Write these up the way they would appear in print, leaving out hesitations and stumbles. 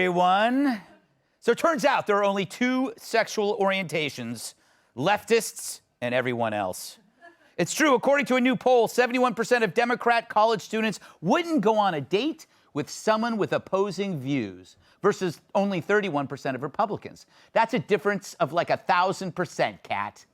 everyone. So it turns out there are only two sexual orientations, leftists and everyone else. It's true, according to a new poll, 71% of Democrat college students wouldn't go on a date with someone with opposing views versus only 31% of Republicans. That's a difference of like 1,000%, Kat.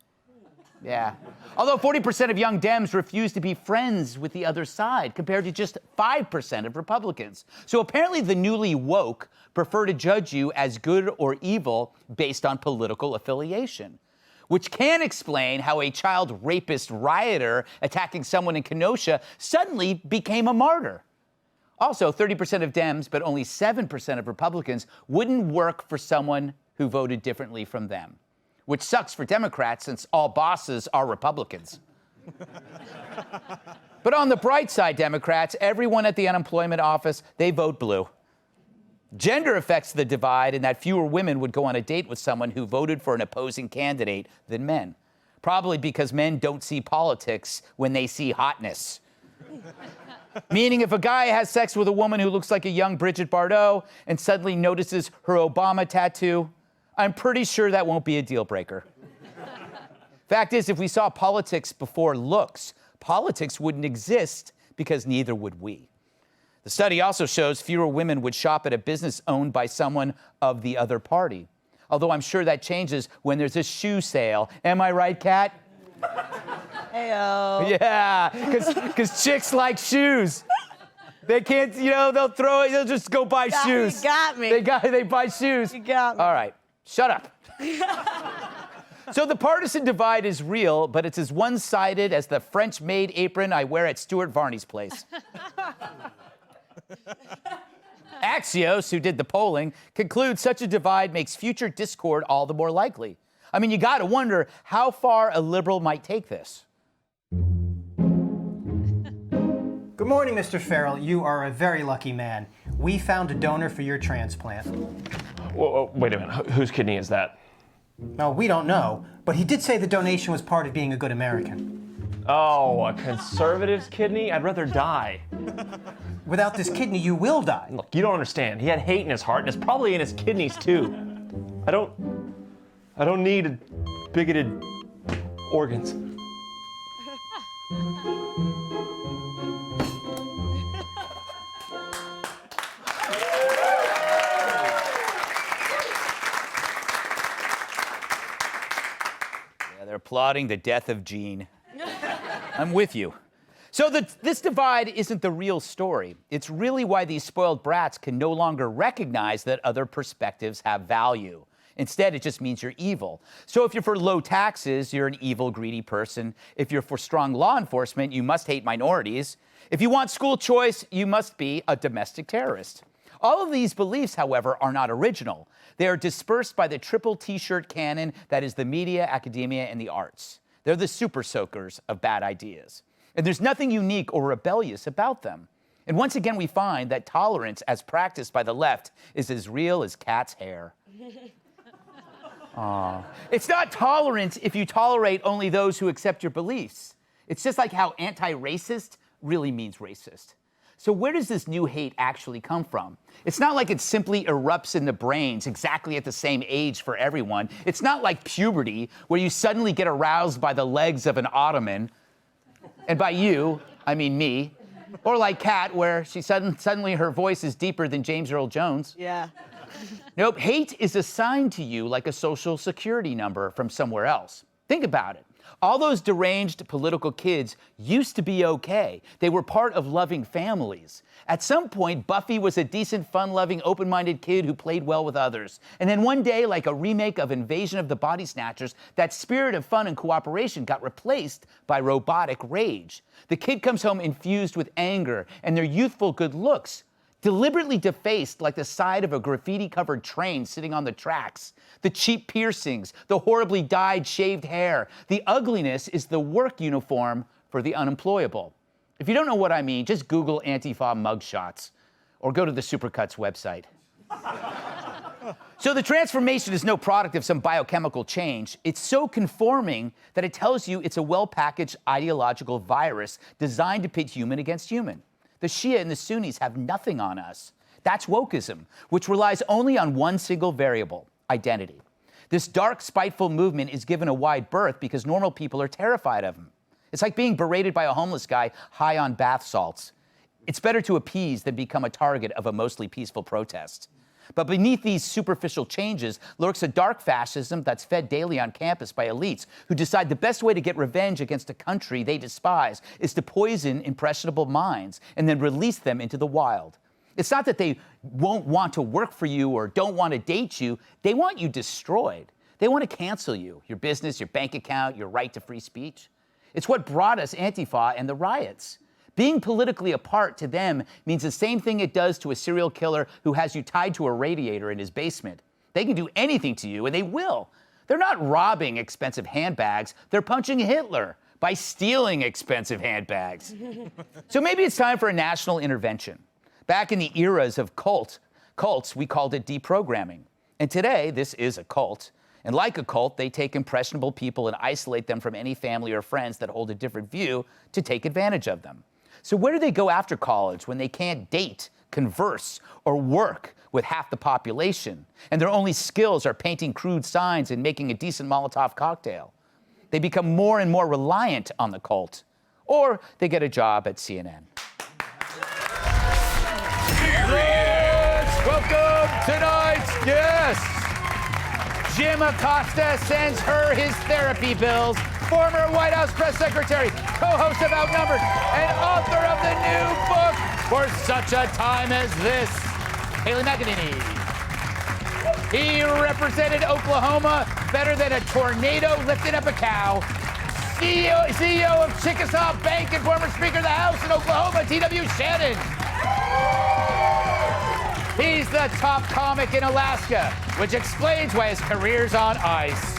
Yeah. Although 40% of young Dems refuse to be friends with the other side, compared to just 5% of Republicans. So apparently the newly woke prefer to judge you as good or evil based on political affiliation, which can explain how a child rapist rioter attacking someone in Kenosha suddenly became a martyr. Also, 30% of Dems, but only 7% of Republicans wouldn't work for someone who voted differently from them, which sucks for Democrats since all bosses are Republicans. But on the bright side, Democrats, everyone at the unemployment office, they vote blue. Gender affects the divide in that fewer women would go on a date with someone who voted for an opposing candidate than men. Probably because men don't see politics when they see hotness. Meaning if a guy has sex with a woman who looks like a young Bridget Bardot and suddenly notices her Obama tattoo, I'm pretty sure that won't be a deal breaker. Fact is, if we saw politics before looks, politics wouldn't exist because neither would we. The study also shows fewer women would shop at a business owned by someone of the other party. Although I'm sure that changes when there's a shoe sale. Am I right, Kat? Heyo. Yeah, because chicks like shoes. They can't, they'll throw it, they'll just go buy shoes. You got me. They buy shoes. You got me. All right, shut up. So the partisan divide is real, but it's as one-sided as the French-made apron I wear at Stuart Varney's place. Axios, who did the polling, concludes such a divide makes future discord all the more likely. I mean, you got to wonder how far a liberal might take this. Good morning, Mr. Farrell. You are a very lucky man. We found a donor for your transplant. Whoa, wait a minute. Whose kidney is that? No, we don't know, but he did say the donation was part of being a good American. Oh, a conservative's kidney? I'd rather die. Without this kidney, you will die. Look, you don't understand. He had hate in his heart, and it's probably in his kidneys, too. I don't need bigoted organs. They're applauding the death of Gene. I'm with you. So this divide isn't the real story. It's really why these spoiled brats can no longer recognize that other perspectives have value. Instead, it just means you're evil. So if you're for low taxes, you're an evil, greedy person. If you're for strong law enforcement, you must hate minorities. If you want school choice, you must be a domestic terrorist. All of these beliefs, however, are not original. They are dispersed by the triple T-shirt canon that is the media, academia, and the arts. They're the super soakers of bad ideas. And there's nothing unique or rebellious about them. And once again, we find that tolerance, as practiced by the left, is as real as Kat's hair. It's not tolerance if you tolerate only those who accept your beliefs. It's just like how anti-racist really means racist. So where does this new hate actually come from? It's not like it simply erupts in the brains exactly at the same age for everyone. It's not like puberty, where you suddenly get aroused by the legs of an ottoman. And by you, I mean me. Or like Kat, where she suddenly her voice is deeper than James Earl Jones. Yeah. Nope, hate is assigned to you like a social security number from somewhere else. Think about it. All those deranged political kids used to be okay. They were part of loving families. At some point, Buffy was a decent, fun-loving, open-minded kid who played well with others. And then one day, like a remake of Invasion of the Body Snatchers, that spirit of fun and cooperation got replaced by robotic rage. The kid comes home infused with anger, and their youthful good looks deliberately defaced like the side of a graffiti-covered train sitting on the tracks. The cheap piercings, the horribly dyed shaved hair, the ugliness is the work uniform for the unemployable. If you don't know what I mean, just Google Antifa mugshots or go to the Supercuts website. So the transformation is no product of some biochemical change. It's so conforming that it tells you it's a well-packaged ideological virus designed to pit human against human. The Shia and the Sunnis have nothing on us. That's wokeism, which relies only on one single variable, identity. This dark, spiteful movement is given a wide berth because normal people are terrified of him. It's like being berated by a homeless guy high on bath salts. It's better to appease than become a target of a mostly peaceful protest. But beneath these superficial changes lurks a dark fascism that's fed daily on campus by elites who decide the best way to get revenge against a country they despise is to poison impressionable minds and then release them into the wild. It's not that they won't want to work for you or don't want to date you. They want you destroyed. They want to cancel you, your business, your bank account, your right to free speech. It's what brought us Antifa and the riots. Being politically apart to them means the same thing it does to a serial killer who has you tied to a radiator in his basement. They can do anything to you, and they will. They're not robbing expensive handbags. They're punching Hitler by stealing expensive handbags. So maybe it's time for a national intervention. Back in the eras of cults, we called it deprogramming. And today, this is a cult. And like a cult, they take impressionable people and isolate them from any family or friends that hold a different view to take advantage of them. So where do they go after college when they can't date, converse, or work with half the population, and their only skills are painting crude signs and making a decent Molotov cocktail? They become more and more reliant on the cult, or they get a job at CNN. Welcome tonight's guest. Jim Acosta sends her his therapy bills. Former White House press secretary, co-host of Outnumbered, and author of the new book, For Such a Time as This, Haley McEnany. He represented Oklahoma better than a tornado lifted up a cow. CEO of Chickasaw Bank and former Speaker of the House in Oklahoma, T.W. Shannon. He's the top comic in Alaska, which explains why his career's on ice.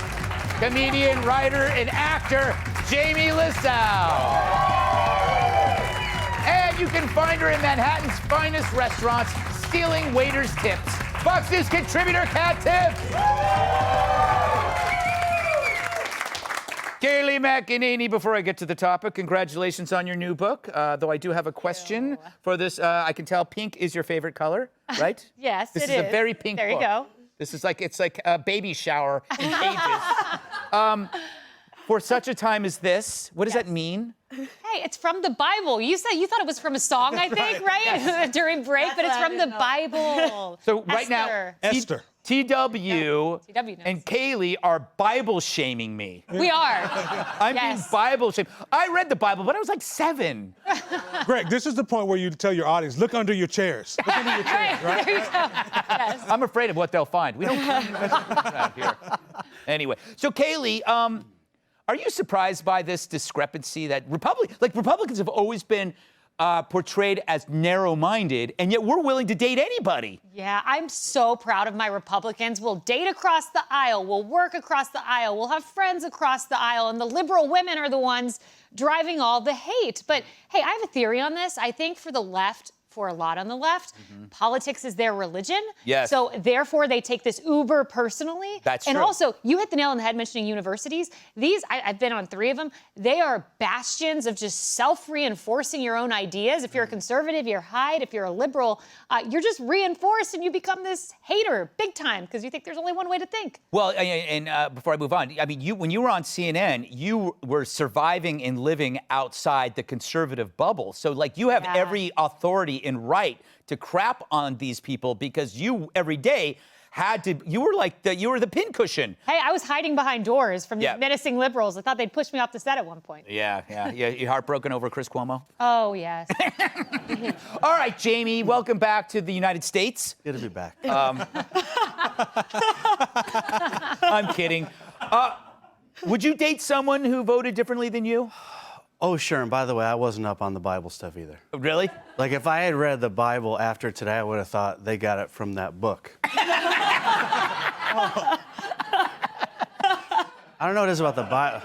Comedian, writer, and actor, Jamie Lissow. And you can find her in Manhattan's finest restaurants, stealing waiters' tips. Fox News contributor, Kat Tiff. Haley McEnany, before I get to the topic, congratulations on your new book. Though I do have a question for this. I can tell pink is your favorite color, right? Yes, this it is. is. A very pink there book. You go. This is like, it's like a baby shower in pages. For such a time as this, what does that mean? Hey, it's from the Bible. You said you thought it was from a song, I think, right? Yes. During break, but it's from the Bible. So right now, Esther. TW and Kaylee are Bible shaming me. We are. I'm being Bible shamed. I read the Bible, but I was like 7. Greg, this is the point where you tell your audience, look under your chairs. Look under your chairs, right? There you go. Yes. I'm afraid of what they'll find. We don't around here. Anyway, so Kaylee, are you surprised by this discrepancy that Republicans have always been portrayed as narrow-minded, and yet we're willing to date anybody? Yeah, I'm so proud of my Republicans. We'll date across the aisle. We'll work across the aisle. We'll have friends across the aisle. And the liberal women are the ones driving all the hate. But, hey, I have a theory on this. I think for the left, for a lot on the left, politics is their religion. Yes. So therefore, they take this uber personally. That's and true. also, you hit the nail on the head mentioning universities. These, I've been on 3 of them. They are bastions of just self-reinforcing your own ideas. If you're a conservative, you're Hyde. If you're a liberal, you're just reinforced and you become this hater big time because you think there's only one way to think. Well, and before I move on, I mean, when you were on CNN, you were surviving and living outside the conservative bubble. So, like, you have every authority and right to crap on these people because you every day had to. You were like you were the pincushion. Hey, I was hiding behind doors from these menacing liberals. I thought they'd push me off the set at one point. Yeah. You heartbroken over Chris Cuomo? Oh yes. All right, Jamie, welcome back to the United States. Good to be back. I'm kidding. Would you date someone who voted differently than you? Oh, sure. And by the way, I wasn't up on the Bible stuff either. Really? Like, if I had read the Bible after today, I would have thought they got it from that book. I don't know what it is about the Bible.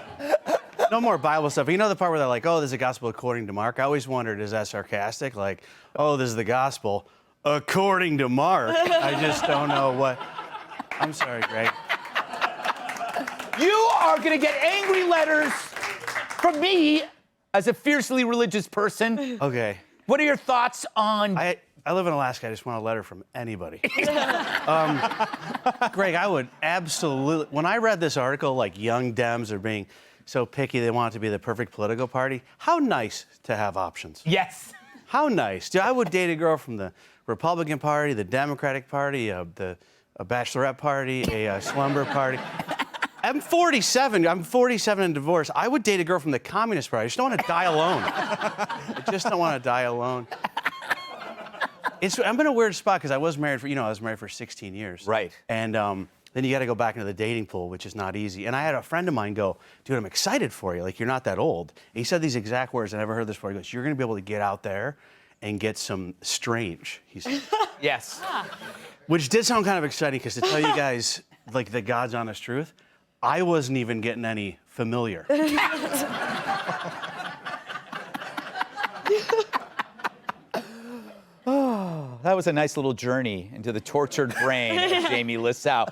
No more Bible stuff. You know the part where they're like, oh, there's a gospel according to Mark? I always wondered, is that sarcastic? Like, oh, this is the gospel according to Mark. I just don't know what. I'm sorry, Greg. You are going to get angry letters from me as a fiercely religious person. Okay. What are your thoughts on I live in Alaska. I just want a letter from anybody. Greg, I would absolutely. When I read this article, like young Dems are being so picky, they want it to be the perfect political party. How nice to have options. Yes. How nice. Dude, I would date a girl from the Republican Party, the Democratic Party, a bachelorette party, a slumber party. I'm 47. I'm 47 and divorced. I would date a girl from the Communist Party. I just don't want to die alone. I just don't want to die alone. I'm in a weird spot because I was married for 16 years. Right. And then you got to go back into the dating pool, which is not easy. And I had a friend of mine go, dude, I'm excited for you. Like, you're not that old. And he said these exact words. I never heard this before. He goes, you're going to be able to get out there and get some strange, he said. Yes. Which did sound kind of exciting because to tell you guys, like, the God's honest truth, I wasn't even getting any familiar. That was a nice little journey into the tortured brain of Jamie Lissow.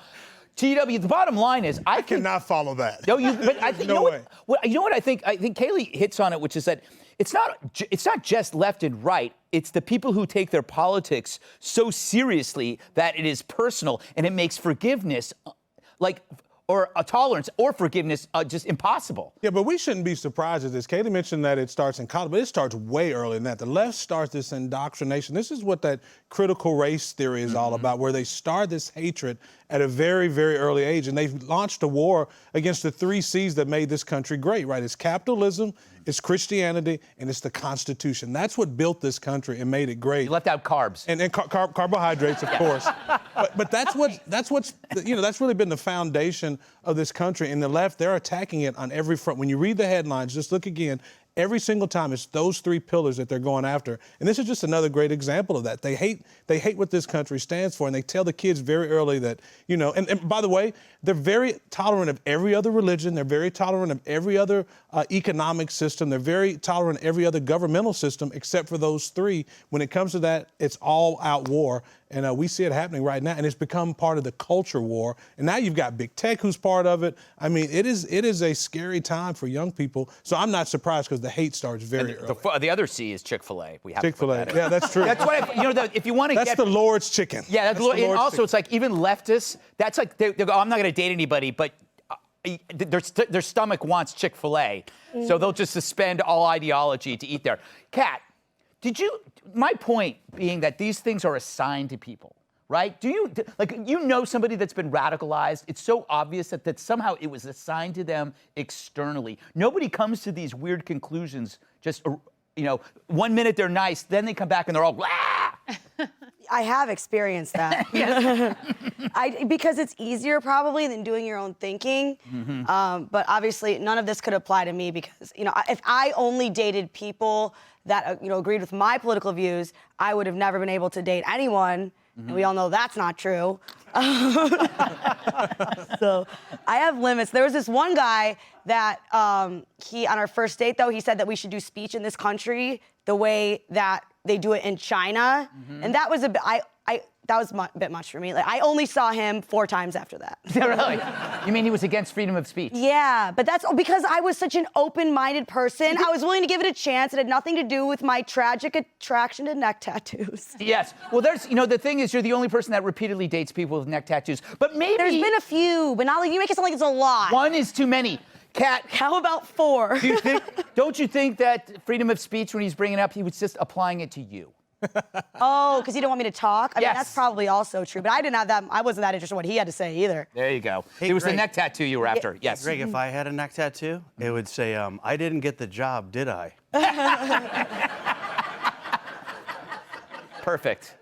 TW, the bottom line is, I Cannot follow that. No, but I think No way. you know what I think Kaylee hits on it, which is that it's not just left and right. It's the people who take their politics so seriously that it is personal and it makes forgiveness or a tolerance or forgiveness just impossible. Yeah, but we shouldn't be surprised at this. Kaylee mentioned that it starts in college, but it starts way earlier than that. The left starts this indoctrination. This is what that critical race theory is all about, where they start this hatred at a very, very early age. And they've launched a war against the 3 C's that made this country great, right? It's capitalism, it's Christianity, and it's the Constitution. That's what built this country and made it great. You left out carbs. And carbohydrates, of course. But that's really been the foundation of this country. And the left, they're attacking it on every front. When you read the headlines, just look again. Every single time, it's those 3 pillars that they're going after. And this is just another great example of that. They hate what this country stands for, and they tell the kids very early that, and by the way, they're very tolerant of every other religion. They're very tolerant of every other economic system. They're very tolerant of every other governmental system except for those 3. When it comes to that, it's all out war. And we see it happening right now, and it's become part of the culture war. And now you've got big tech who's part of it. I mean, it is a scary time for young people. So I'm not surprised because the hate starts very early. The other C is Chick-fil-A. We have Chick-fil-A. to put that in. Yeah, that's true. That's what if you want to That's get the Lord's chicken. Yeah, that's the and Lord's also chicken. it's like even leftists. That's like they go, I'm not going to date anybody, but their stomach wants Chick-fil-A, so they'll just suspend all ideology to eat there. Kat, my point being that these things are assigned to people. Right? Do you somebody that's been radicalized? It's so obvious that somehow it was assigned to them externally. Nobody comes to these weird conclusions just, 1 minute they're nice, then they come back and they're all, blah! I have experienced that. Because it's easier probably than doing your own thinking. But obviously none of this could apply to me because, if I only dated people that, agreed with my political views, I would have never been able to date anyone. And we all know that's not true. So I have limits. There was this one guy that on our first date, though, he said that we should do speech in this country the way that they do it in China. And that was that was a bit much for me. Like, I only saw him 4 times after that. Really? You mean he was against freedom of speech? Yeah, but that's because I was such an open-minded person. I was willing to give it a chance. It had nothing to do with my tragic attraction to neck tattoos. Yes. Well, the thing is, you're the only person that repeatedly dates people with neck tattoos. But maybe there's been a few, but not like you make it sound like it's a lot. 1 is too many. Kat, how about 4? Don't you think that freedom of speech, when he's bringing it up, he was just applying it to you? Oh, because he didn't want me to talk? I mean, Yes. that's probably also true, but I wasn't that interested in what he had to say either. There you go. Hey, it was the Greg. neck tattoo you were after. Yes. Greg, if I had a neck tattoo, it would say, I didn't get the job, did I? Perfect.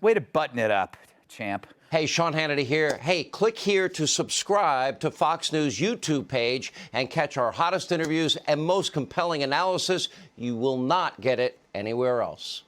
Way to button it up, champ. Hey, Sean Hannity here. Hey, click here to subscribe to Fox News YouTube page and catch our hottest interviews and most compelling analysis. You will not get it anywhere else.